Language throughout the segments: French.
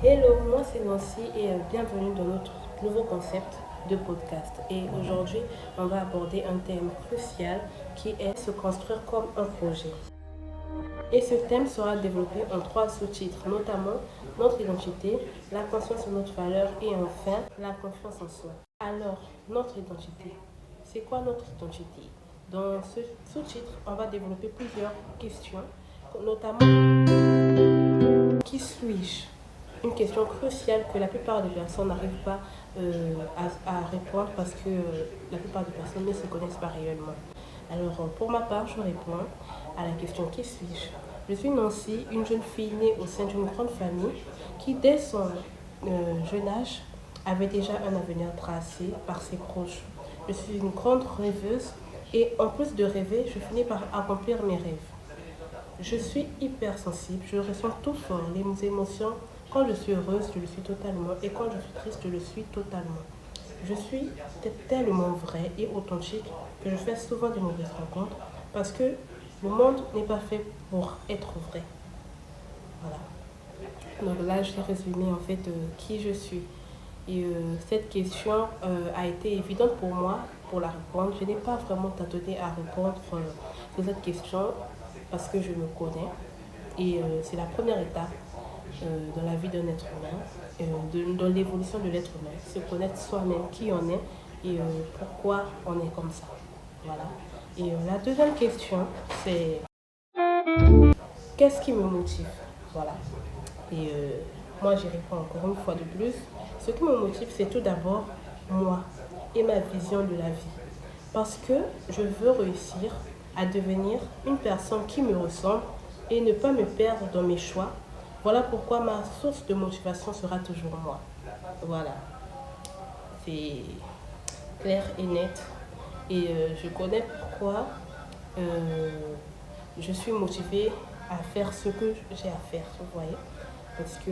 Hello, moi c'est Nancy et bienvenue dans notre nouveau concept de podcast. Et aujourd'hui, on va aborder un thème crucial qui est se construire comme un projet. Et ce thème sera développé en trois sous-titres, notamment notre identité, la conscience de notre valeur et enfin la confiance en soi. Alors, notre identité. C'est quoi notre identité? Dans ce sous-titre, on va développer plusieurs questions, notamment qui suis-je? Une question cruciale que la plupart des personnes n'arrivent pas à répondre parce que la plupart des personnes ne se connaissent pas réellement. Alors, pour ma part, je réponds à la question qui suis-je? Je suis Nancy, une jeune fille née au sein d'une grande famille qui, dès son jeune âge, avait déjà un avenir tracé par ses proches. Je suis une grande rêveuse et en plus de rêver, je finis par accomplir mes rêves. Je suis hypersensible, je ressens tout fort, les émotions. Quand je suis heureuse, je le suis totalement. Et quand je suis triste, je le suis totalement. Je suis tellement vrai et authentique que je fais souvent de mauvaises rencontres parce que le monde n'est pas fait pour être vrai. Voilà. Donc là, j'ai résumé en fait qui je suis. Et cette question a été évidente pour moi pour la répondre. Je n'ai pas vraiment tâtonné à répondre à cette question parce que je me connais. Et c'est la première étape dans la vie d'un être humain, dans l'évolution de l'être humain. Se connaître soi-même, qui on est et pourquoi on est comme ça. Voilà. Et la deuxième question, c'est qu'est-ce qui me motive? Voilà. Et moi, j'y réponds encore une fois de plus. Ce qui me motive, c'est tout d'abord moi et ma vision de la vie. Parce que je veux réussir à devenir une personne qui me ressemble et ne pas me perdre dans mes choix. Voilà pourquoi ma source de motivation sera toujours moi. Voilà. C'est clair et net. Et je connais pourquoi euh, je suis motivée à faire ce que j'ai à faire, vous voyez. Parce que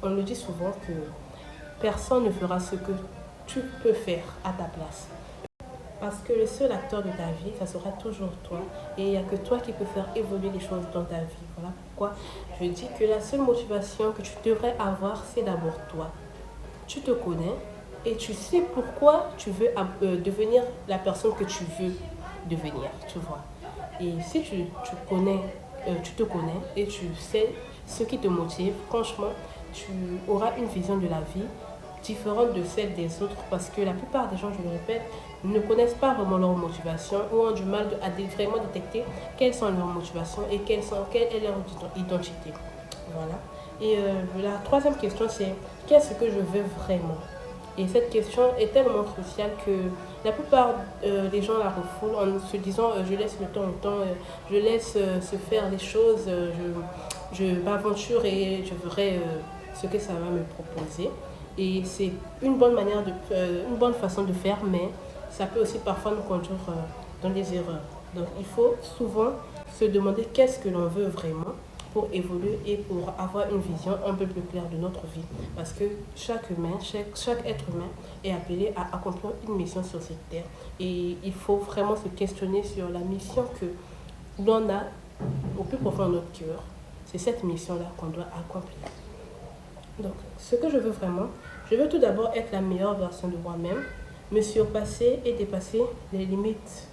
on le dit souvent que personne ne fera ce que tu peux faire à ta place. Parce que le seul acteur de ta vie, ça sera toujours toi. Et il n'y a que toi qui peux faire évoluer les choses dans ta vie. Voilà pourquoi je dis que la seule motivation que tu devrais avoir, c'est d'abord toi. Tu te connais et tu sais pourquoi tu veux devenir la personne que tu veux devenir, tu vois. Et si tu te connais et tu sais ce qui te motive, franchement, tu auras une vision de la vie différente de celle des autres parce que la plupart des gens, je le répète, ne connaissent pas vraiment leur motivation ou ont du mal à vraiment détecter quelles sont leurs motivations et quelle est leur identité. Voilà. Et la troisième question, c'est qu'est-ce que je veux vraiment? Et cette question est tellement cruciale que la plupart des gens la refoulent en se disant je laisse le temps au temps, je laisse se faire les choses, je m'aventure et je verrai ce que ça va me proposer. Et c'est une bonne manière une bonne façon de faire, mais ça peut aussi parfois nous conduire dans des erreurs. Donc il faut souvent se demander qu'est-ce que l'on veut vraiment pour évoluer et pour avoir une vision un peu plus claire de notre vie. Parce que chaque humain, chaque être humain est appelé à accomplir une mission sur cette terre. Et il faut vraiment se questionner sur la mission que l'on a au plus profond de notre cœur. C'est cette mission-là qu'on doit accomplir. Donc, ce que je veux vraiment, je veux tout d'abord être la meilleure version de moi-même, me surpasser et dépasser les limites,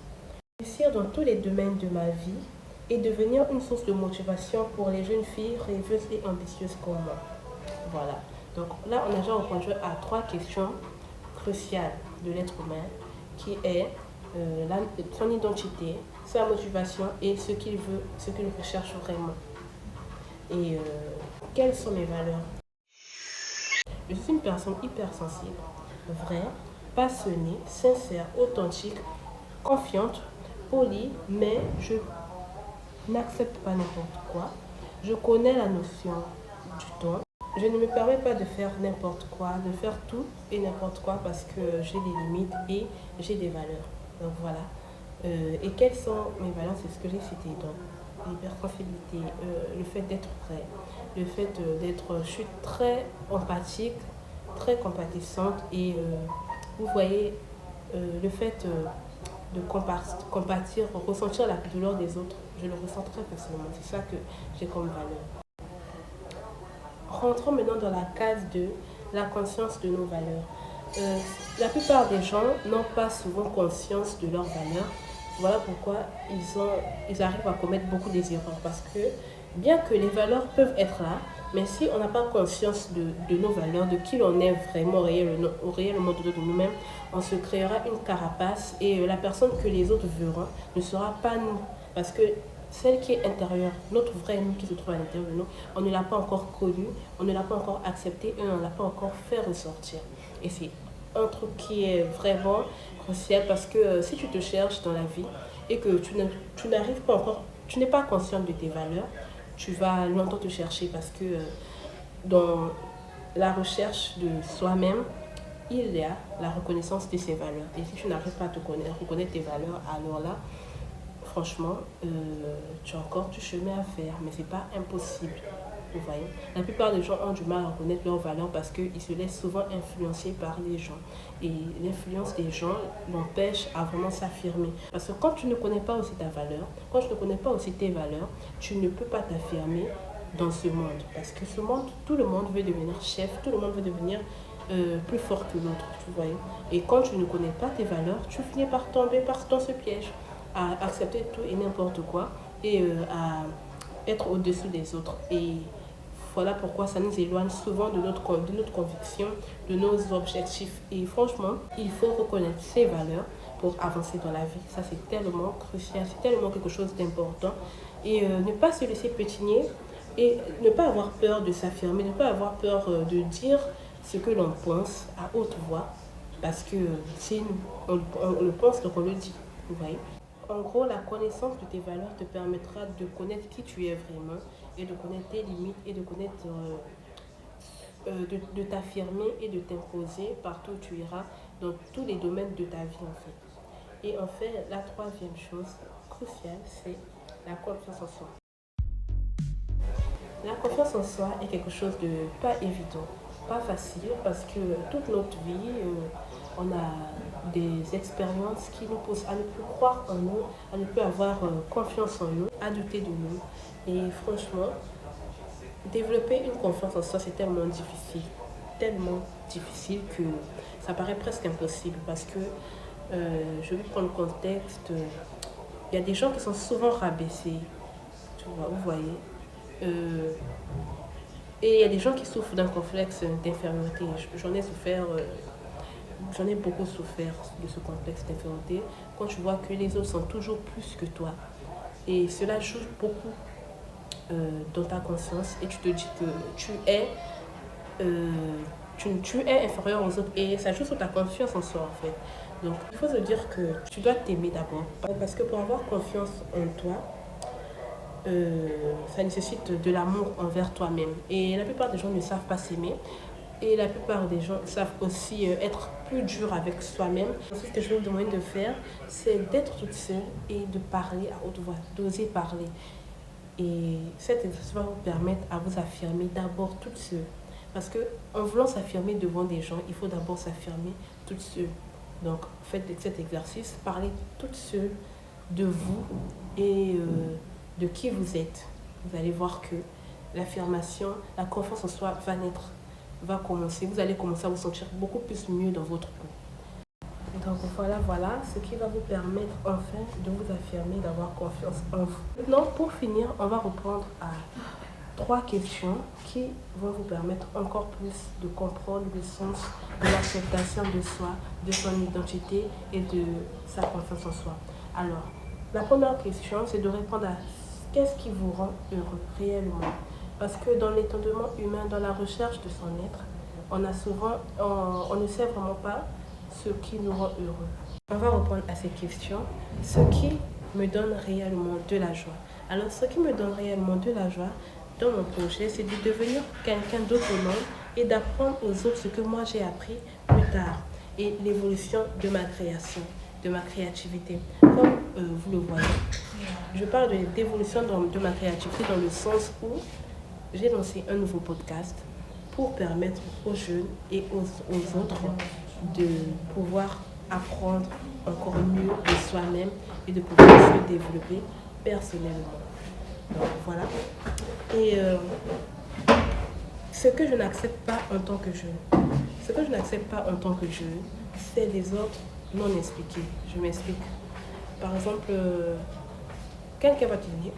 réussir dans tous les domaines de ma vie et devenir une source de motivation pour les jeunes filles rêveuses et ambitieuses comme moi. Voilà. Donc là, on a déjà répondu à trois questions cruciales de l'être humain qui est son identité, sa motivation et ce qu'il veut, ce qu'il recherche vraiment. Et quelles sont mes valeurs? Je suis une personne hypersensible, vraie, passionnée, sincère, authentique, confiante, polie, mais je n'accepte pas n'importe quoi. Je connais la notion du temps. Je ne me permets pas de faire n'importe quoi, de faire tout et n'importe quoi parce que j'ai des limites et j'ai des valeurs. Donc voilà. Et quelles sont mes valeurs? C'est ce que j'ai cité. Donc l'hypersensibilité, le fait d'être vrai, le fait d'être... Je suis très empathique, très compatissante et vous voyez, le fait de compatir, ressentir la douleur des autres, je le ressens très personnellement. C'est ça que j'ai comme valeur. rentrons maintenant dans la case de la conscience de nos valeurs. La plupart des gens n'ont pas souvent conscience de leurs valeurs. Voilà pourquoi ils arrivent à commettre beaucoup des erreurs. Parce que bien que les valeurs peuvent être là, mais si on n'a pas conscience de nos valeurs, de qui l'on est vraiment au réellement de nous-mêmes, on se créera une carapace et la personne que les autres verront ne sera pas nous. Parce que celle qui est intérieure, notre vrai nous qui se trouve à l'intérieur de nous, on ne l'a pas encore connue, on ne l'a pas encore acceptée et on ne l'a pas encore fait ressortir. Et c'est un truc qui est vraiment crucial parce que si tu te cherches dans la vie et que tu n'arrives pas encore, tu n'es pas consciente de tes valeurs, tu vas longtemps te chercher parce que dans la recherche de soi-même, il y a la reconnaissance de ses valeurs. Et si tu n'arrives pas à reconnaître tes valeurs, alors là, franchement, tu as encore du chemin à faire, mais c'est pas impossible. Vous voyez, la plupart des gens ont du mal à reconnaître leurs valeurs parce qu'ils se laissent souvent influencer par les gens. Et l'influence des gens l'empêche à vraiment s'affirmer. Parce que quand tu ne connais pas aussi ta valeur, quand tu ne connais pas aussi tes valeurs, tu ne peux pas t'affirmer dans ce monde. Parce que ce monde, tout le monde veut devenir chef, tout le monde veut devenir plus fort que l'autre, vous voyez. Et quand tu ne connais pas tes valeurs, tu finis par tomber dans ce piège, à accepter tout et n'importe quoi et à être au-dessus des autres. Et voilà pourquoi ça nous éloigne souvent de notre conviction, de nos objectifs. Et franchement, il faut reconnaître ses valeurs pour avancer dans la vie. Ça, c'est tellement crucial, c'est tellement quelque chose d'important. Et ne pas se laisser pétiner et ne pas avoir peur de s'affirmer, ne pas avoir peur de dire ce que l'on pense à haute voix. Parce que c'est nous, on le pense, donc on le dit. Vous voyez? En gros, la connaissance de tes valeurs te permettra de connaître qui tu es vraiment et de connaître tes limites et de connaître, de t'affirmer et de t'imposer partout où tu iras dans tous les domaines de ta vie en fait. Et en fait, la troisième chose cruciale, c'est la confiance en soi. La confiance en soi est quelque chose de pas évident, pas facile parce que toute notre vie, on a des expériences qui nous poussent à ne plus croire en nous, à ne plus avoir confiance en nous, à douter de nous. Et franchement, développer une confiance en soi, c'est tellement difficile que ça paraît presque impossible parce que, je vais prendre le contexte, il y a des gens qui sont souvent rabaissés, tu vois, vous voyez. Et il y a des gens qui souffrent d'un complexe d'infériorité. J'en ai souffert, j'en ai beaucoup souffert de ce complexe d'infériorité. Quand tu vois que les autres sont toujours plus que toi. Et cela joue beaucoup dans ta conscience. Et tu te dis que tu es inférieur aux autres. Et ça joue sur ta confiance en soi en fait. Donc il faut se dire que tu dois t'aimer d'abord. Parce que pour avoir confiance en toi, ça nécessite de l'amour envers toi-même. Et la plupart des gens ne savent pas s'aimer. Et la plupart des gens savent aussi être plus dur avec soi-même. Ce que je vais vous demander de faire, c'est d'être toute seule et de parler à haute voix, d'oser parler. Et cet exercice va vous permettre à vous affirmer d'abord toute seule. Parce qu'en voulant s'affirmer devant des gens, il faut d'abord s'affirmer toute seule. Donc faites cet exercice, parlez toute seule de vous et de qui vous êtes. Vous allez voir que l'affirmation, la confiance en soi va commencer. Vous allez commencer à vous sentir beaucoup plus mieux dans votre peau. Donc voilà ce qui va vous permettre enfin de vous affirmer, d'avoir confiance en vous. Maintenant, pour finir, on va répondre à 3 questions qui vont vous permettre encore plus de comprendre le sens de l'acceptation de soi, de son identité et de sa confiance en soi. Alors, la première question, c'est de répondre à qu'est-ce qui vous rend heureux réellement. Parce que dans l'étonnement humain, dans la recherche de son être, on ne sait vraiment pas ce qui nous rend heureux. On va répondre à ces questions. Ce qui me donne réellement de la joie. Alors, ce qui me donne réellement de la joie dans mon projet, c'est de devenir quelqu'un d'autonome et d'apprendre aux autres ce que moi j'ai appris plus tard. Et l'évolution de ma création, de ma créativité. Comme vous le voyez, je parle d'évolution de ma créativité dans le sens où j'ai lancé un nouveau podcast pour permettre aux jeunes et aux autres de pouvoir apprendre encore mieux de soi-même et de pouvoir se développer personnellement. Donc voilà. Et Ce que je n'accepte pas en tant que je, ce que je n'accepte pas en tant que je, c'est des ordres non expliqués. Je m'explique. Par exemple, quelqu'un va te dire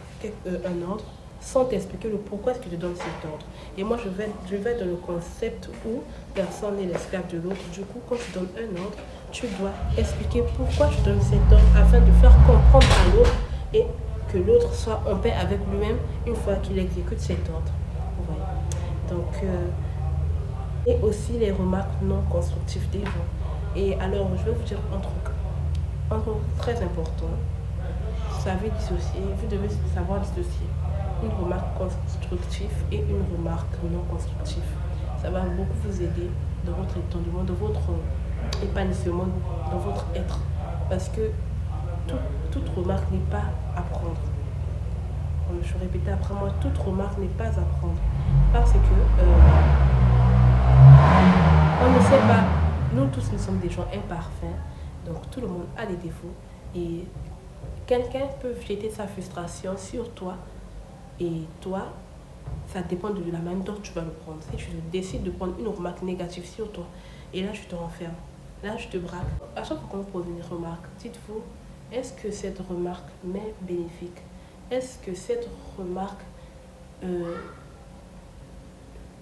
un ordre sans t'expliquer le pourquoi est-ce qu'il te donne cet ordre. Et moi, je vais dans le concept où personne n'est l'esclave de l'autre. Du coup, quand tu donnes un ordre, tu dois expliquer pourquoi tu donnes cet ordre afin de faire comprendre à l'autre et que l'autre soit en paix avec lui-même une fois qu'il exécute cet ordre. Vous voyez. Donc, et aussi les remarques non constructives des gens. Et alors, je vais vous dire un truc très important. Vous savez dissocier, vous devez savoir dissocier une remarque constructive et une remarque non constructive. Ça va beaucoup vous aider dans votre étonnement, dans votre épanouissement, dans votre être. Parce que toute remarque n'est pas à prendre. Je répète après moi, toute remarque n'est pas à prendre. Parce que on ne sait pas, nous tous nous sommes des gens imparfaits, donc tout le monde a des défauts. Et quelqu'un peut jeter sa frustration sur toi et toi, ça dépend de la manière dont tu vas le prendre. Si tu décides de prendre une remarque négative sur toi et là je te renferme, là je te braque. À chaque fois qu'on vous pose une remarque, dites-vous, est-ce que cette remarque m'est bénéfique? Est-ce que cette remarque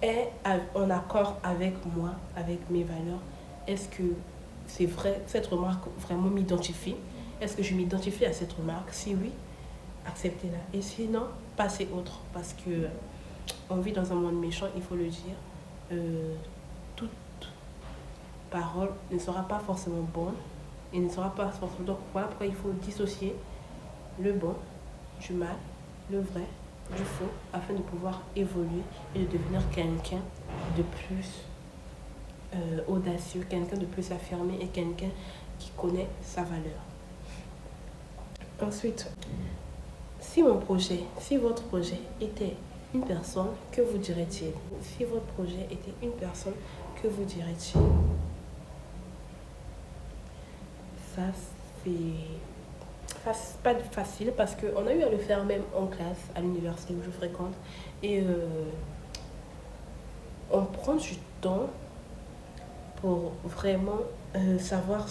est en accord avec moi, avec mes valeurs? Est-ce que c'est vrai, cette remarque vraiment m'identifie? Est-ce que je m'identifie à cette remarque? Si oui, acceptez-la. Et sinon, passez autre. Parce que on vit dans un monde méchant, il faut le dire. Toute parole ne sera pas forcément bonne et ne sera pas forcément... Donc voilà pourquoi il faut dissocier le bon du mal, le vrai du faux, afin de pouvoir évoluer et de devenir quelqu'un de plus audacieux, quelqu'un de plus affirmé et quelqu'un qui connaît sa valeur. Ensuite, si votre projet était une personne, que vous dirait-il? Si votre projet était une personne, que vous dirait-il? Ça, c'est pas facile parce qu'on a eu à le faire même en classe, à l'université où je fréquente. Et on prend du temps pour vraiment savoir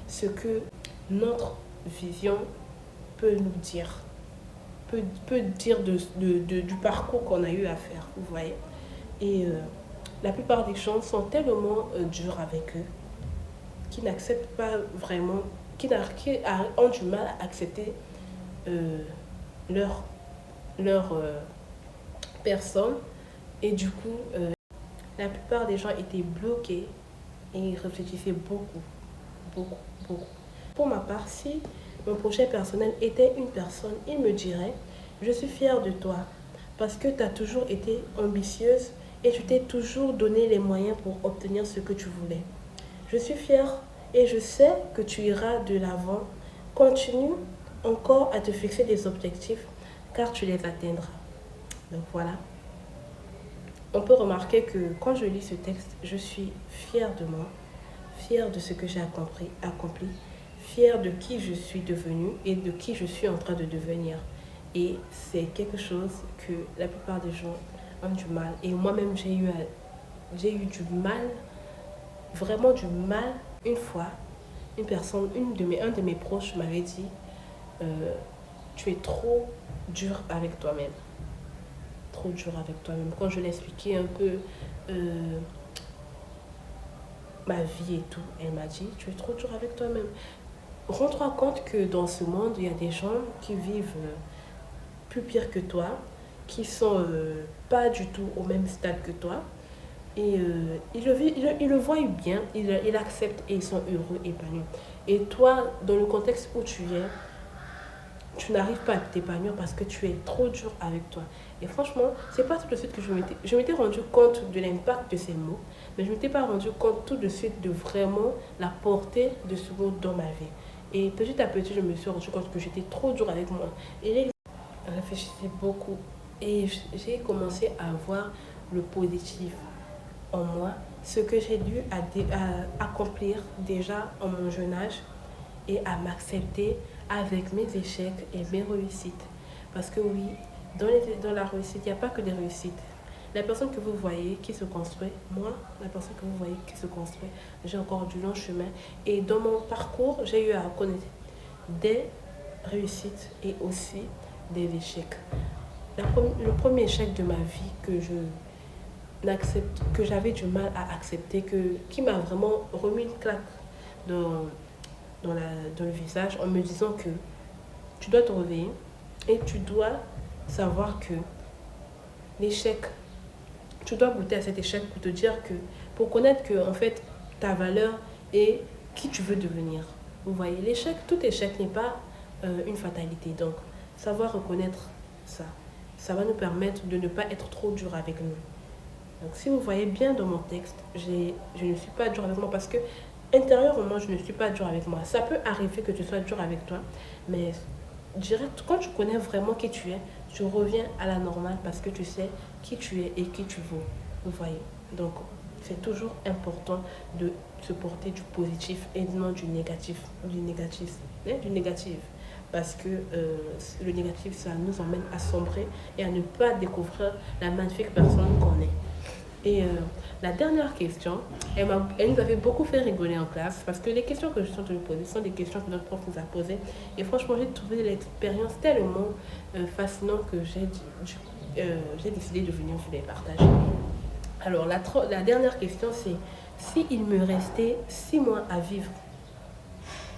ce que notre vision peut nous dire, peut dire du parcours qu'on a eu à faire, vous voyez. Et la plupart des gens sont tellement durs avec eux qui n'acceptent pas vraiment, qui ont du mal à accepter leur personne. Et du coup, la plupart des gens étaient bloqués et ils réfléchissaient beaucoup. Pour ma part, si mon projet personnel était une personne, il me dirait, je suis fière de toi parce que tu as toujours été ambitieuse et tu t'es toujours donné les moyens pour obtenir ce que tu voulais. Je suis fière et je sais que tu iras de l'avant. Continue encore à te fixer des objectifs car tu les atteindras. Donc voilà. On peut remarquer que quand je lis ce texte, je suis fière de moi, fière de ce que j'ai accompli, fière de qui je suis devenue et de qui je suis en train de devenir. Et c'est quelque chose que la plupart des gens ont du mal. Et moi-même, j'ai eu du mal, vraiment du mal. Une fois, un de mes proches m'avait dit tu es trop dur avec toi-même. Trop dur avec toi-même. Quand je l'expliquais un peu ma vie et tout, elle m'a dit tu es trop dur avec toi-même. Rends-toi compte que dans ce monde, il y a des gens qui vivent plus pire que toi, qui sont pas du tout au même stade que toi. Et ils le voient bien, ils l'acceptent et ils sont heureux, épanouis. Et toi, dans le contexte où tu es, tu n'arrives pas à t'épanouir parce que tu es trop dur avec toi. Et franchement, c'est pas tout de suite que je m'étais rendu compte de l'impact de ces mots, mais je ne m'étais pas rendu compte tout de suite de vraiment la portée de ce mot dans ma vie. Et petit à petit, je me suis rendu compte que j'étais trop dur avec moi. Et je réfléchissais beaucoup. Et j'ai commencé à voir le positif en moi, ce que j'ai dû accomplir déjà en mon jeune âge et à m'accepter avec mes échecs et mes réussites. Parce que oui, dans la réussite, il n'y a pas que des réussites. La personne que vous voyez qui se construit, moi, la personne que vous voyez qui se construit, j'ai encore du long chemin. Et dans mon parcours, j'ai eu à connaître des réussites et aussi des échecs. Le premier échec de ma vie que j'avais du mal à accepter, qui m'a vraiment remis une claque dans le visage en me disant que tu dois te réveiller et tu dois savoir que l'échec, tu dois goûter à cet échec pour connaître que en fait ta valeur et qui tu veux devenir. Vous voyez, tout échec n'est pas une fatalité. Donc, savoir reconnaître ça va nous permettre de ne pas être trop dur avec nous. Donc, si vous voyez bien dans mon texte, je ne suis pas dur avec moi parce que intérieurement, je ne suis pas dur avec moi. Ça peut arriver que tu sois dur avec toi, mais je dirais, quand tu connais vraiment qui tu es, tu reviens à la normale parce que tu sais qui tu es et qui tu vaux. Vous voyez. Donc, c'est toujours important de se porter du positif et non du négatif. Du négatif. Parce que le négatif, ça nous emmène à sombrer et à ne pas découvrir la magnifique personne qu'on est. Et la dernière question, elle nous avait beaucoup fait rigoler en classe parce que les questions que je suis en train de poser sont des questions que notre prof nous a posées. Et franchement, j'ai trouvé l'expérience tellement fascinante que j'ai décidé de venir vous les partager. Alors, la dernière question, c'est: s'il me restait 6 mois à vivre,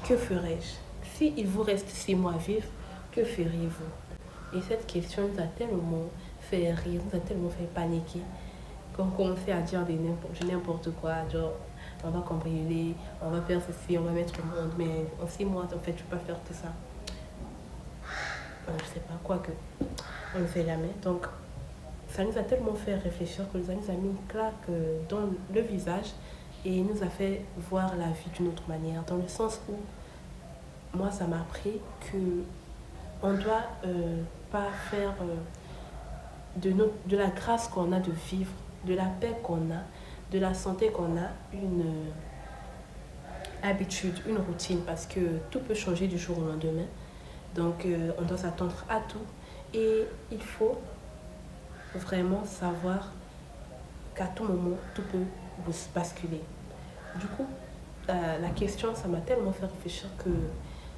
que ferais-je? S'il vous reste 6 mois à vivre, que feriez-vous? Et cette question nous a tellement fait rire, nous a tellement fait paniquer, qu'on commençait à dire n'importe quoi, genre on va cambrioler, on va faire ceci, on va mettre au monde, mais en 6 mois, en fait, tu peux pas faire tout ça. Je sais pas, quoique, on ne sait jamais. Donc, ça nous a tellement fait réfléchir que ça nous a mis une claque dans le visage et nous a fait voir la vie d'une autre manière, dans le sens où moi, ça m'a appris qu'on ne doit pas faire de la grâce qu'on a de vivre, de la paix qu'on a, de la santé qu'on a, une habitude, une routine, parce que tout peut changer du jour au lendemain. Donc, on doit s'attendre à tout et il faut vraiment savoir qu'à tout moment, tout peut vous basculer. Du coup, la question, ça m'a tellement fait réfléchir que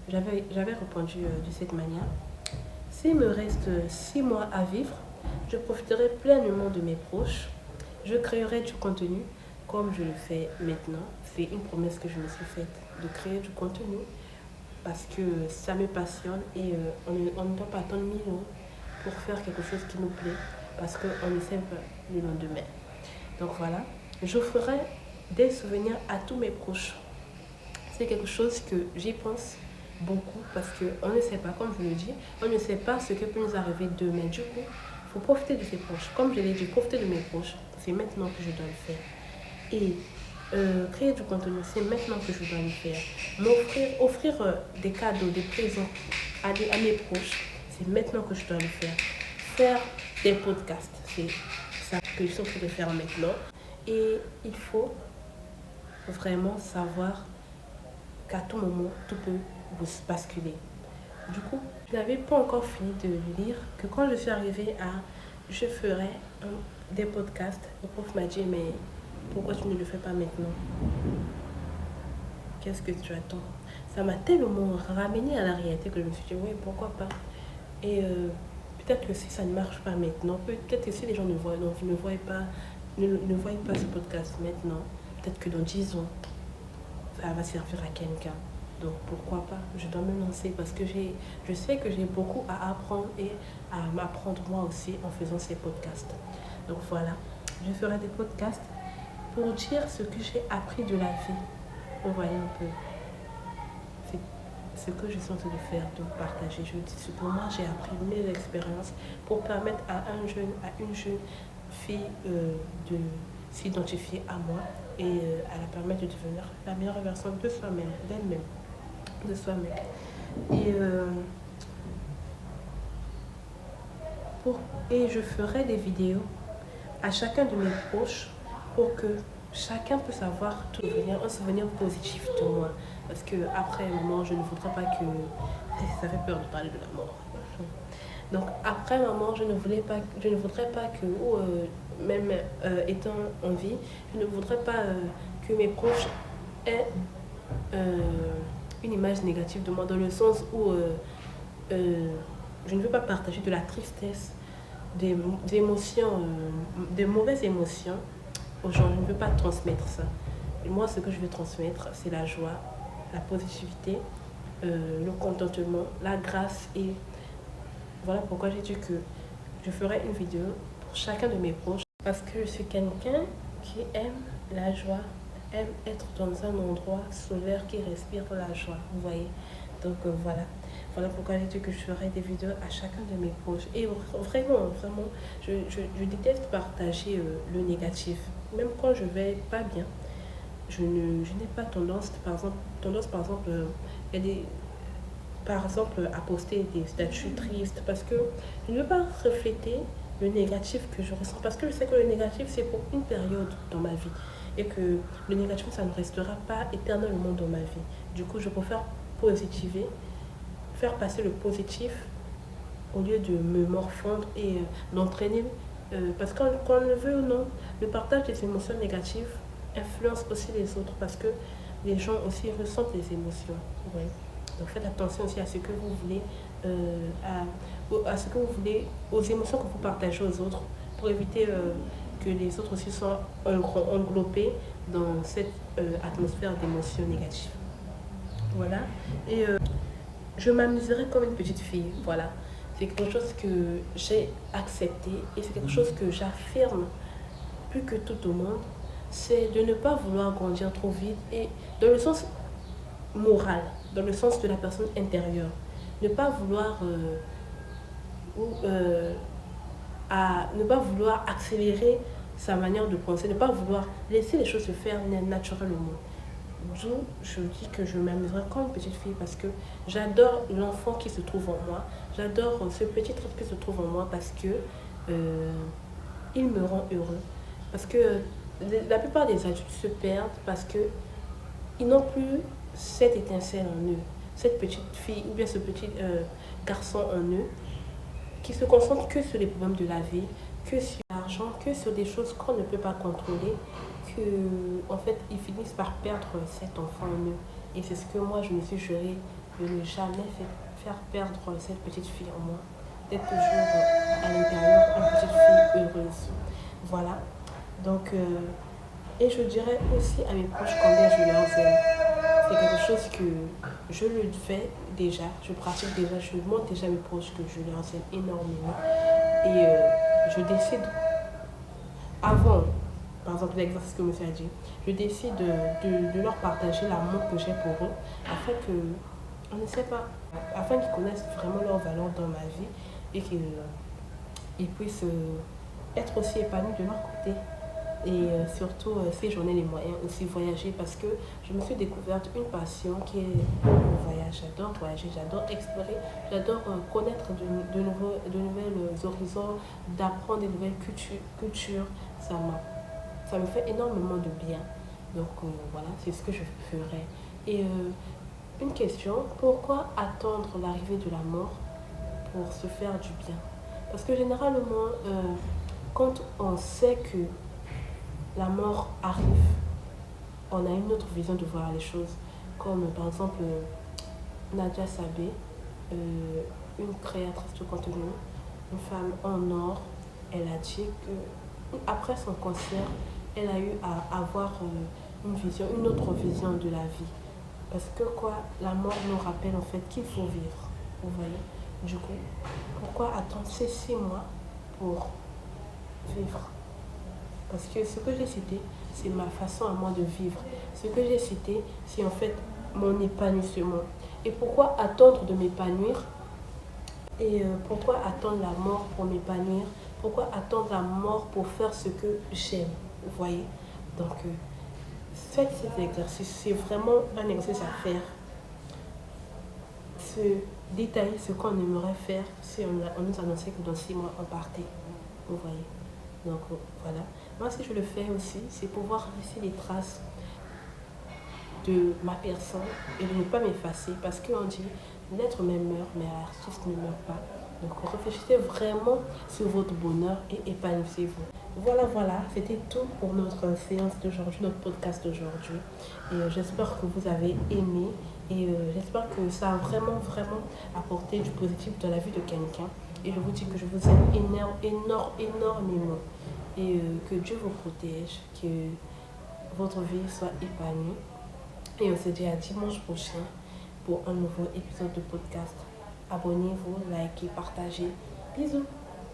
j'avais répondu de cette manière. S'il me reste 6 mois à vivre, je profiterai pleinement de mes proches. Je créerai du contenu comme je le fais maintenant. C'est une promesse que je me suis faite, de créer du contenu parce que ça me passionne et on ne doit pas attendre 1000 ans pour faire quelque chose qui nous plaît parce qu'on ne sait pas le lendemain. Donc voilà, j'offrirai des souvenirs à tous mes proches. C'est quelque chose que j'y pense beaucoup parce qu'on ne sait pas, comme je le dis, on ne sait pas ce qui peut nous arriver demain. Du coup, il faut profiter de ses proches. Comme je l'ai dit, profiter de mes proches, c'est maintenant que je dois le faire. Et créer du contenu, c'est maintenant que je dois le faire. Offrir des cadeaux, des présents à mes proches, c'est maintenant que je dois le faire. Faire des podcasts, c'est ça que je suis en train de faire maintenant. Et il faut vraiment savoir qu'à tout moment, tout peut vous basculer. Du coup, je n'avais pas encore fini de lire que quand je suis arrivée je ferai des podcasts, le prof m'a dit, mais pourquoi tu ne le fais pas maintenant? Qu'est-ce que tu attends? Ça m'a tellement ramené à la réalité que je me suis dit, oui, pourquoi pas? Et peut-être que si ça ne marche pas maintenant, peut-être que si les gens ne voient pas ce podcast maintenant, peut-être que dans 10 ans, ça va servir à quelqu'un. Donc pourquoi pas? Je dois me lancer parce que je sais que j'ai beaucoup à apprendre et à m'apprendre moi aussi en faisant ces podcasts. Donc voilà, je ferai des podcasts pour dire ce que j'ai appris de la vie. Vous voyez un peu. C'est ce que je suis en train de faire, de partager. Je dis ce que moi j'ai appris, mes expériences, pour permettre à une jeune fille de s'identifier à moi et à la permettre de devenir la meilleure version de soi-même, d'elle-même, de soi-même. Et je ferai des vidéos à chacun de mes proches pour que chacun puisse avoir un souvenir positif de moi. Parce qu'après un moment, je ne voudrais pas que... Ça fait peur de parler de la mort. Donc après maman, je ne voudrais pas que, ou même étant en vie, je ne voudrais pas que mes proches aient une image négative de moi, dans le sens où je ne veux pas partager de la tristesse, des émotions, des mauvaises émotions aux gens. Je ne veux pas transmettre ça. Et moi, ce que je veux transmettre, c'est la joie, la positivité, le contentement, la grâce. Et voilà pourquoi j'ai dit que je ferai une vidéo pour chacun de mes proches. Parce que je suis quelqu'un qui aime la joie, aime être dans un endroit solaire qui respire la joie, vous voyez. Donc voilà. Voilà pourquoi j'ai dit que je ferai des vidéos à chacun de mes proches. Et vraiment, je déteste partager le négatif. Même quand je vais pas bien, je n'ai pas tendance, par exemple, il y a des, par exemple, à poster des statuts tristes parce que je ne veux pas refléter le négatif que je ressens. Parce que je sais que le négatif, c'est pour une période dans ma vie. Et que le négatif, ça ne restera pas éternellement dans ma vie. Du coup, je préfère positiver, faire passer le positif au lieu de me morfondre et d'entraîner. Parce qu'on le veut ou non, le partage des émotions négatives influence aussi les autres parce que les gens aussi ressentent les émotions. Ouais. Donc faites attention aussi à ce que vous voulez, à ce que vous voulez, aux émotions que vous partagez aux autres pour éviter que les autres aussi soient englobés dans cette atmosphère d'émotions négatives. Voilà. Et je m'amuserai comme une petite fille. Voilà. C'est quelque chose que j'ai accepté et c'est quelque chose que j'affirme plus que tout au monde. C'est de ne pas vouloir grandir trop vite et dans le sens moral, dans le sens de la personne intérieure. Ne pas vouloir ne pas vouloir accélérer sa manière de penser, ne pas vouloir laisser les choses se faire naturellement. D'où je dis que je m'amuserai comme une petite fille parce que j'adore l'enfant qui se trouve en moi. J'adore ce petit truc qui se trouve en moi parce que il me rend heureux. Parce que la plupart des adultes se perdent parce qu'ils n'ont plus cette étincelle en eux, cette petite fille ou bien ce petit garçon en eux qui se concentre que sur les problèmes de la vie, que sur l'argent, que sur des choses qu'on ne peut pas contrôler, que en fait ils finissent par perdre cet enfant en eux. Et c'est ce que moi je me suis juré de ne jamais faire perdre cette petite fille en moi, d'être toujours à l'intérieur une petite fille heureuse. Voilà. Donc et je dirais aussi à mes proches combien je leur aime. C'est quelque chose que je le fais déjà, je pratique déjà, je montre déjà à mes proches que je leur aime énormément. Et je décide, avant, par exemple l'exercice que monsieur a dit, je décide de leur partager l'amour que j'ai pour eux, afin que, on ne sait pas, afin qu'ils connaissent vraiment leur valeur dans ma vie et qu'ils puissent être aussi épanouis de leur côté. Et surtout, si j'en ai les moyens, aussi voyager parce que je me suis découverte une passion qui est le voyage. J'adore voyager, j'adore explorer, j'adore connaître de nouvelles horizons, d'apprendre de nouvelles cultures. Ça me fait énormément de bien. Donc voilà, c'est ce que je ferai. Et une question, pourquoi attendre l'arrivée de la mort pour se faire du bien? Parce que généralement, quand on sait que la mort arrive, on a une autre vision de voir les choses. Comme par exemple Nadia Sabé, une créatrice de contenu, une femme en or, elle a dit que après son cancer, elle a eu à avoir une autre vision de la vie. Parce que quoi, la mort nous rappelle en fait qu'il faut vivre. Vous voyez? Du coup, pourquoi attendre ces 6 mois pour vivre? Parce que ce que j'ai cité, c'est ma façon à moi de vivre. Ce que j'ai cité, c'est en fait mon épanouissement. Et pourquoi attendre de m'épanouir? Et pourquoi attendre la mort pour m'épanouir? Pourquoi attendre la mort pour faire ce que j'aime? Vous voyez? Donc, faites cet exercice. C'est vraiment un exercice à faire. Se détailler ce qu'on aimerait faire si on nous annonçait que dans 6 mois, on partait. Vous voyez? Donc, voilà. Moi, si je le fais aussi, c'est pouvoir laisser les traces de ma personne et de ne pas m'effacer. Parce qu'on dit, l'être même meurt, mais l'artiste ne meurt pas. Donc réfléchissez vraiment sur votre bonheur et épanouissez-vous. Voilà, c'était tout pour notre séance d'aujourd'hui, notre podcast d'aujourd'hui. Et j'espère que vous avez aimé et j'espère que ça a vraiment apporté du positif dans la vie de quelqu'un. Et je vous dis que je vous aime énormément. Et que Dieu vous protège, que votre vie soit épanouie. Et on se dit à dimanche prochain pour un nouveau épisode de podcast. Abonnez-vous, likez, partagez. Bisous.